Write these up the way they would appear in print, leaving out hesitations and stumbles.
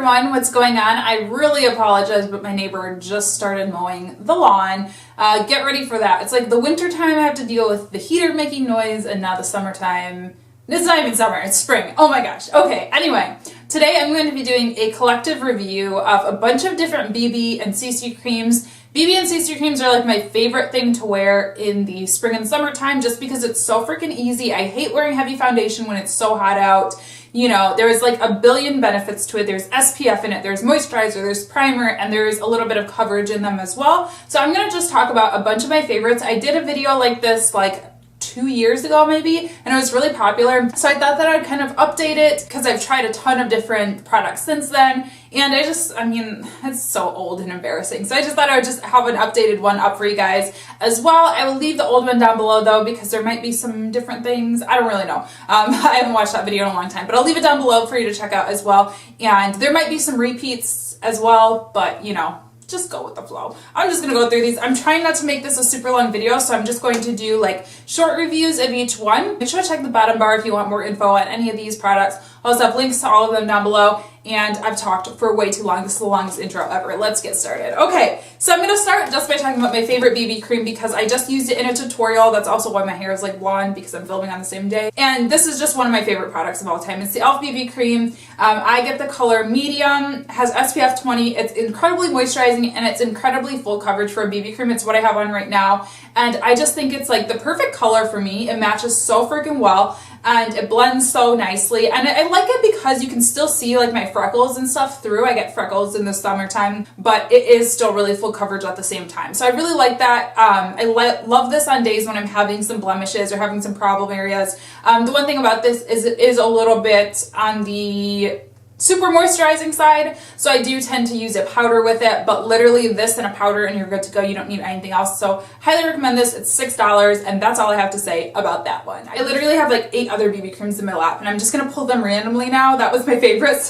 everyone, what's going on? I really apologize, but my neighbor just started mowing the lawn. Get ready for that. It's like the winter time I have to deal with the heater making noise, and now the summertime. It's not even summer, it's spring. Oh my gosh. Okay, anyway, today I'm going to be doing a collective review of a bunch of different BB and CC creams. BB and CC creams are like my favorite thing to wear in the spring and summertime just because it's so freaking easy. I hate wearing heavy foundation when it's so hot out. You know, there's like a billion benefits to it. There's SPF in it, there's moisturizer, there's primer, and there's a little bit of coverage in them as well. So I'm going to just talk about a bunch of my favorites. I did a video like this like 2 years ago maybe, and it was really popular. So I thought that I'd kind of update it because I've tried a ton of different products since then. And I mean, it's so old and embarrassing. So I just thought I would just have an updated one up for you guys as well. I will leave the old one down below though, because there might be some different things. I don't really know. I haven't watched that video in a long time, but I'll leave it down below for you to check out as well. And there might be some repeats as well, but you know, just go with the flow. I'm just gonna go through these. I'm trying not to make this a super long video, so I'm just going to do like short reviews of each one. Make sure to check the bottom bar if you want more info on any of these products. I'll also have links to all of them down below. And I've talked for way too long. This is the longest intro ever. Let's get started. Okay, so I'm gonna start just by talking about my favorite BB cream because I just used it in a tutorial. That's also why my hair is like blonde, because I'm filming on the same day. And this is just one of my favorite products of all time. It's the e.l.f. BB cream. I get the color medium, has SPF 20. It's incredibly moisturizing and it's incredibly full coverage for a BB cream. It's what I have on right now. And I just think it's like the perfect color for me. It matches so freaking well. And it blends so nicely, and I like it because you can still see like my freckles and stuff through. I get freckles in the summertime, but it is still really full coverage at the same time. So I really like that. I love this on days when I'm having some blemishes or having some problem areas. The one thing about this is it is a little bit on the super moisturizing side, so I do tend to use a powder with it, but literally this and a powder and you're good to go. You don't need anything else, so highly recommend this. It's $6 and that's all I have to say about that one. I literally have like 8 other BB creams in my lap and I'm just gonna pull them randomly now. That was my favorites.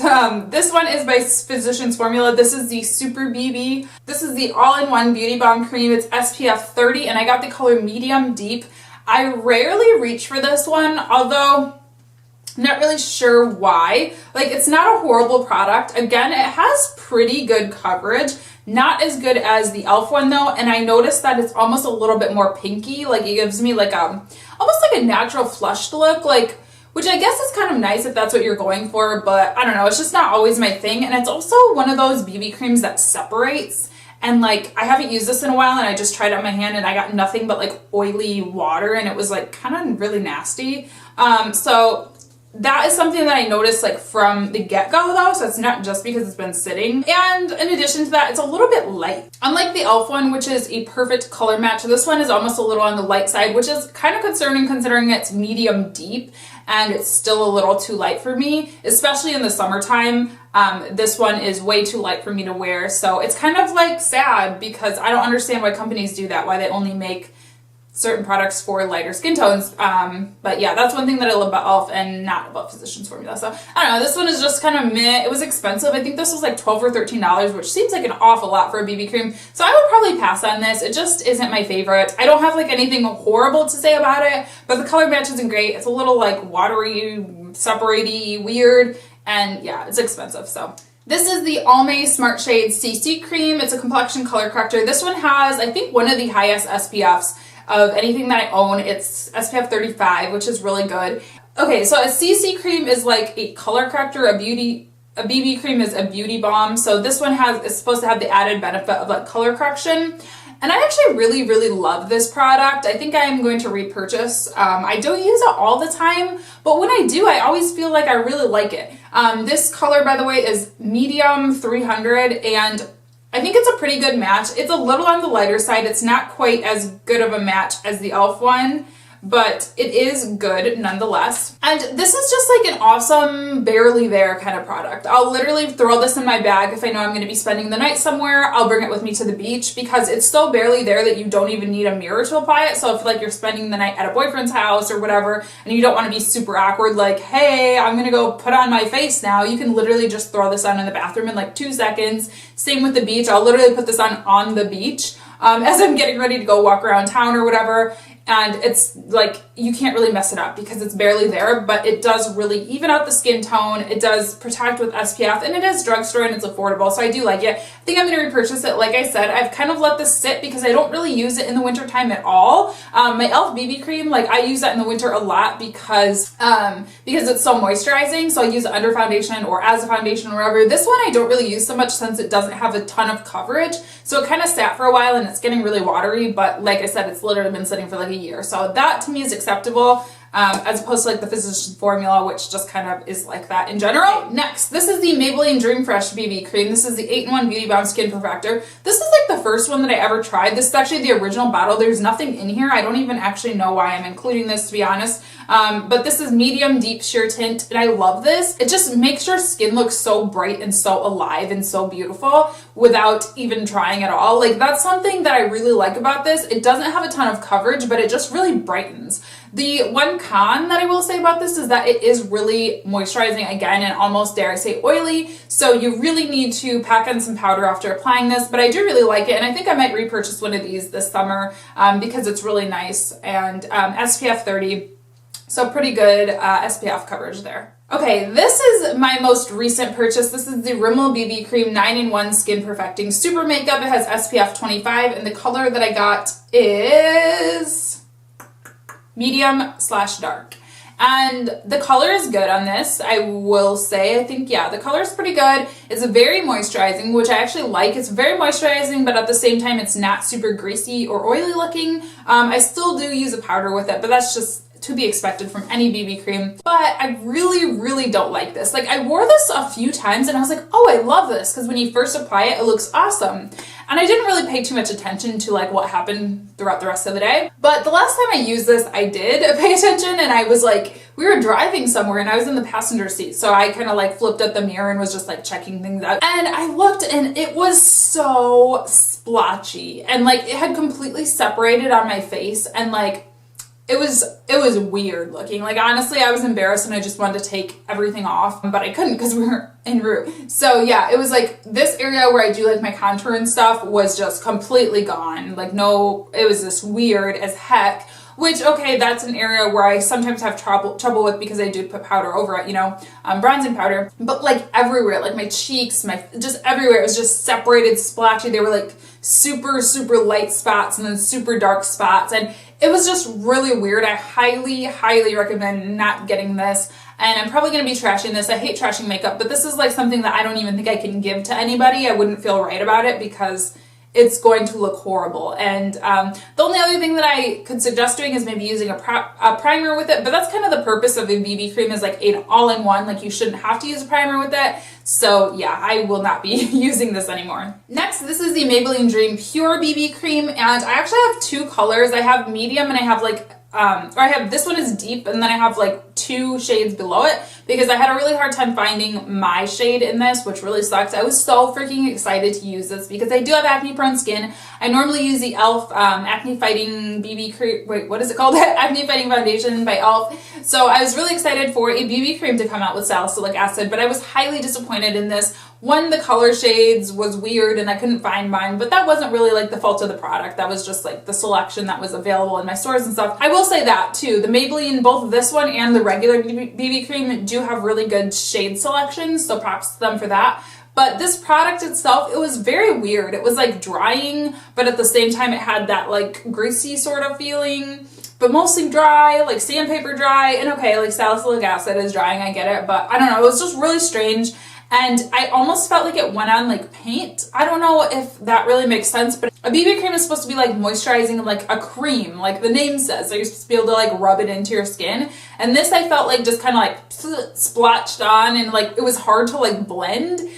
This one is by Physicians Formula. This is the Super BB. This is the all-in-one beauty balm cream. It's SPF 30 and I got the color medium deep. I rarely reach for this one, although not really sure why. Like, it's not a horrible product. Again, it has pretty good coverage. Not as good as the e.l.f. one though, and I noticed that it's almost a little bit more pinky. Like, it gives me like almost like a natural flushed look, like, which I guess is kind of nice if that's what you're going for, but I don't know, it's just not always my thing. And it's also one of those BB creams that separates. And like, I haven't used this in a while and I just tried it on my hand and I got nothing but like oily water and it was like kind of really nasty. So that is something that I noticed like from the get-go though, so it's not just because it's been sitting. And in addition to that, it's a little bit light. Unlike the e.l.f. one, which is a perfect color match, this one is almost a little on the light side, which is kind of concerning considering it's medium deep and it's still a little too light for me, especially in the summertime. This one is way too light for me to wear, so it's kind of like sad because I don't understand why companies do that, why they only make certain products for lighter skin tones. But yeah, that's one thing that I love about e.l.f. and not about Physicians Formula. So I don't know, this one is just kind of meh. It was expensive. I think this was like $12 or $13, which seems like an awful lot for a BB cream. So I would probably pass on this. It just isn't my favorite. I don't have like anything horrible to say about it, but the color match isn't great. It's a little like watery, separaty, weird, and yeah, it's expensive. So this is the Almay Smart Shade CC cream. It's a complexion color corrector. This one has, I think, one of the highest SPFs of anything that I own. It's SPF 35, which is really good. Okay, so a CC cream is like a color corrector, a BB cream is a beauty balm. So this one is supposed to have the added benefit of like color correction. And I actually really, really love this product. I think I am going to repurchase. I don't use it all the time, but when I do, I always feel like I really like it. This color, by the way, is medium 300, and I think it's a pretty good match. It's a little on the lighter side. It's not quite as good of a match as the e.l.f. one, but it is good nonetheless. And this is just like an awesome, barely there kind of product. I'll literally throw this in my bag if I know I'm going to be spending the night somewhere. I'll bring it with me to the beach because it's so barely there that you don't even need a mirror to apply it. So if like you're spending the night at a boyfriend's house or whatever, and you don't want to be super awkward, like, hey, I'm going to go put on my face now, you can literally just throw this on in the bathroom in like 2 seconds. Same with the beach. I'll literally put this on the beach as I'm getting ready to go walk around town or whatever. and it's like you can't really mess it up because it's barely there, but it does really even out the skin tone. It does protect with SPF, and it is drugstore and it's affordable, so I do like it. I think I'm going to repurchase it. Like I said, I've kind of let this sit because I don't really use it in the winter time at all. My e.l.f. BB cream, like I use that in the winter a lot because it's so moisturizing, so I use it under foundation or as a foundation or whatever. This one I don't really use so much since it doesn't have a ton of coverage, so it kind of sat for a while and it's getting really watery, but like I said, it's literally been sitting for like a year, so that to me is acceptable. As opposed to like the Physicians Formula, which just kind of is like that in general. Next, this is the Maybelline Dream Fresh BB Cream. This is the 8-in-1 Beauty Bomb Skin Perfector. This is like the first one that I ever tried. This is actually the original bottle. There's nothing in here. I don't even actually know why I'm including this, to be honest. But this is medium deep sheer tint, and I love this. It just makes your skin look so bright and so alive and so beautiful without even trying at all. Like that's something that I really like about this. It doesn't have a ton of coverage, but it just really brightens. The one con that I will say about this is that it is really moisturizing again and almost, dare I say, oily. So you really need to pack on some powder after applying this, but I do really like it. And I think I might repurchase one of these this summer because it's really nice and SPF 30. So pretty good SPF coverage there. Okay, this is my most recent purchase. This is the Rimmel BB Cream 9-in-1 Skin Perfecting Super Makeup. It has SPF 25 and the color that I got is medium/dark. And the color is good on this, I will say. I think, yeah, the color is pretty good. It's very moisturizing, which I actually like. It's very moisturizing, but at the same time, it's not super greasy or oily looking. I still do use a powder with it, but that's just to be expected from any BB cream. But I really, really don't like this. Like I wore this a few times and I was like, oh, I love this. Because when you first apply it, it looks awesome. And I didn't really pay too much attention to like what happened throughout the rest of the day. But the last time I used this, I did pay attention, and I was like, we were driving somewhere and I was in the passenger seat. So I kind of like flipped at the mirror and was just like checking things out. And I looked and it was so splotchy and like it had completely separated on my face, and like it was weird looking. Like honestly, I was embarrassed and I just wanted to take everything off, but I couldn't because we were en route. So yeah, it was like this area where I do like my contour and stuff was just completely gone. Like no, it was just weird as heck. Which, okay, that's an area where I sometimes have trouble with because I do put powder over it, you know, bronzing powder. But like everywhere, like my cheeks, just everywhere, it was just separated, splotchy. They were like super, super light spots and then super dark spots. And it was just really weird. I highly, highly recommend not getting this. And I'm probably going to be trashing this. I hate trashing makeup, but this is like something that I don't even think I can give to anybody. I wouldn't feel right about it because it's going to look horrible. And the only other thing that I could suggest doing is maybe using a primer with it, but that's kind of the purpose of a BB cream, is like an all-in-one. Like you shouldn't have to use a primer with it. So yeah, I will not be using this anymore. Next, this is the Maybelline Dream Pure BB Cream, and I actually have two colors. I have medium and I have like, or I have, this one is deep, and then I have like 2 shades below it because I had a really hard time finding my shade in this, which really sucks. I was so freaking excited to use this because I do have acne prone skin. I normally use the e.l.f. Acne Fighting BB Cream, wait, what is it called? Acne Fighting Foundation by e.l.f. So I was really excited for a BB cream to come out with salicylic acid, but I was highly disappointed in this. One, the color shades was weird and I couldn't find mine, but that wasn't really like the fault of the product. That was just like the selection that was available in my stores and stuff. I will say that too. The Maybelline, both this one and the regular BB cream do have really good shade selections, so props to them for that. But this product itself, it was very weird. It was like drying, but at the same time it had that like greasy sort of feeling, but mostly dry, like sandpaper dry. And okay, like salicylic acid is drying, I get it, but I don't know, it was just really strange. And I almost felt like it went on like paint. I don't know if that really makes sense, but a BB cream is supposed to be like moisturizing, like a cream, like the name says. So you're supposed to be able to like rub it into your skin. And this I felt like just kind of like splotched on, and like it was hard to like blend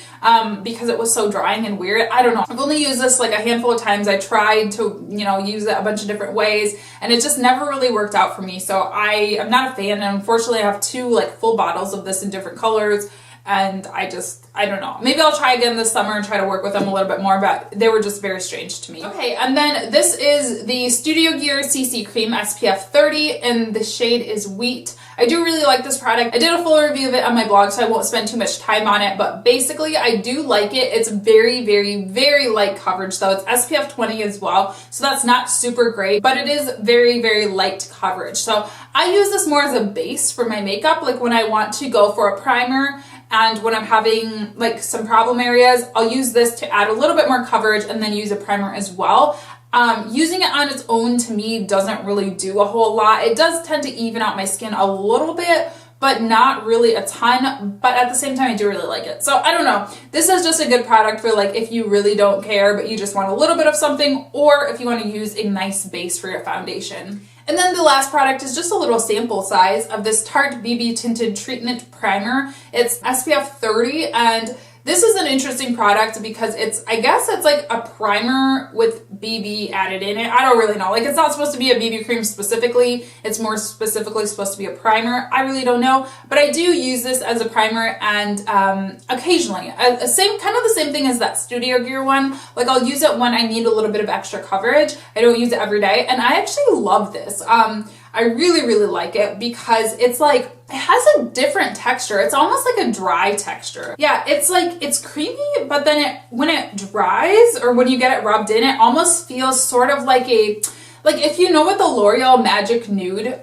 because it was so drying and weird. I don't know. I've only used this like a handful of times. I tried to, you know, use it a bunch of different ways, and it just never really worked out for me. So I am not a fan, and unfortunately I have 2 like full bottles of this in different colors. and I don't know. Maybe I'll try again this summer and try to work with them a little bit more, but they were just very strange to me. Okay, and then this is the Studio Gear CC Cream SPF 30, and the shade is Wheat. I do really like this product. I did a full review of it on my blog, so I won't spend too much time on it, but basically I do like it. It's very, very, very light coverage though. It's SPF 20 as well, so that's not super great, but it is very, very light coverage. So I use this more as a base for my makeup, like when I want to go for a primer and when I'm having like some problem areas, I'll use this to add a little bit more coverage and then use a primer as well. Using it on its own to me doesn't really do a whole lot. It does tend to even out my skin a little bit, but not really a ton. But at the same time, I do really like it. So I don't know. This is just a good product for like if you really don't care, but you just want a little bit of something, or if you want to use a nice base for your foundation. And then the last product is just a little sample size of this Tarte BB Tinted Treatment Primer. It's SPF 30, and this is an interesting product because I guess it's like a primer with BB added in it. I don't really know. Like, it's not supposed to be a BB cream specifically. It's more specifically supposed to be a primer. I really don't know. But I do use this as a primer, and occasionally. Kind of the same thing as that Studio Gear one. Like, I'll use it when I need a little bit of extra coverage. I don't use it every day. And I actually love this. I really, really like it because it's like, it has a different texture. It's almost like a dry texture. Yeah, it's like, it's creamy, but then when it dries or when you get it rubbed in, it almost feels sort of like if you know what the L'Oreal Magic Nude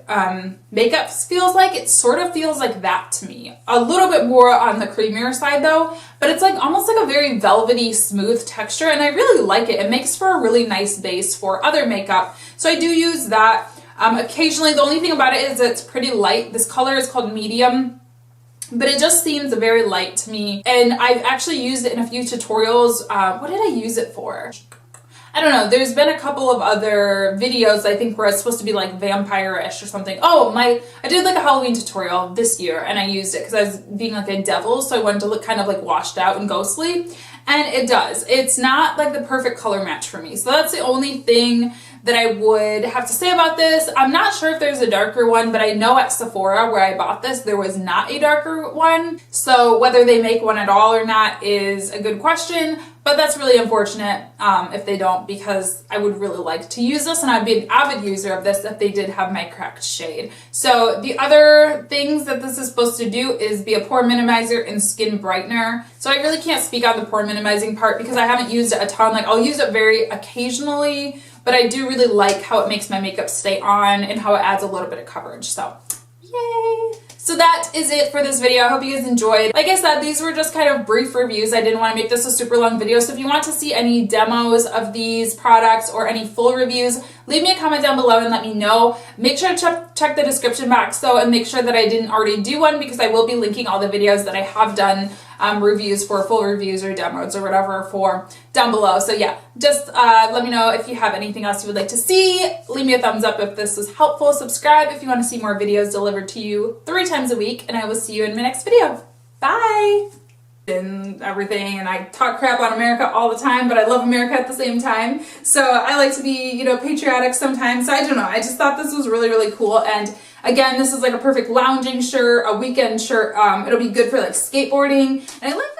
makeup feels like, it sort of feels like that to me. A little bit more on the creamier side though, but it's like almost like a very velvety, smooth texture, and I really like it. It makes for a really nice base for other makeup. So I do use that. Occasionally, the only thing about it is it's pretty light. This color is called medium, but it just seems very light to me. And I've actually used it in a few tutorials. What did I use it for? I don't know. There's been a couple of other videos, I think, where it's supposed to be like vampire-ish or something. Oh, I did like a Halloween tutorial this year, and I used it because I was being like a devil, so I wanted to look kind of like washed out and ghostly. And it does. It's not like the perfect color match for me. So that's the only thing that I would have to say about this. I'm not sure if there's a darker one, but I know at Sephora where I bought this, there was not a darker one. So whether they make one at all or not is a good question, but that's really unfortunate if they don't, because I would really like to use this, and I'd be an avid user of this if they did have my correct shade. So the other things that this is supposed to do is be a pore minimizer and skin brightener. So I really can't speak on the pore minimizing part because I haven't used it a ton. Like, I'll use it very occasionally, but I do really like how it makes my makeup stay on and how it adds a little bit of coverage. So, yay! So that is it for this video. I hope you guys enjoyed. Like I said, these were just kind of brief reviews. I didn't want to make this a super long video. So if you want to see any demos of these products or any full reviews, leave me a comment down below and let me know. Make sure to check the description box though, and make sure that I didn't already do one, because I will be linking all the videos that I have done reviews for, full reviews or demos or whatever for down below. So yeah, just let me know if you have anything else you would like to see. Leave me a thumbs up if this was helpful. Subscribe if you want to see more videos delivered to you 3 times a week, and I will see you in my next video. Bye! And everything, and I talk crap on America all the time, but I love America at the same time. So I like to be, you know, patriotic sometimes. So I don't know, I just thought this was really, really cool. And again, this is like a perfect lounging shirt, a weekend shirt. It'll be good for like skateboarding. And I like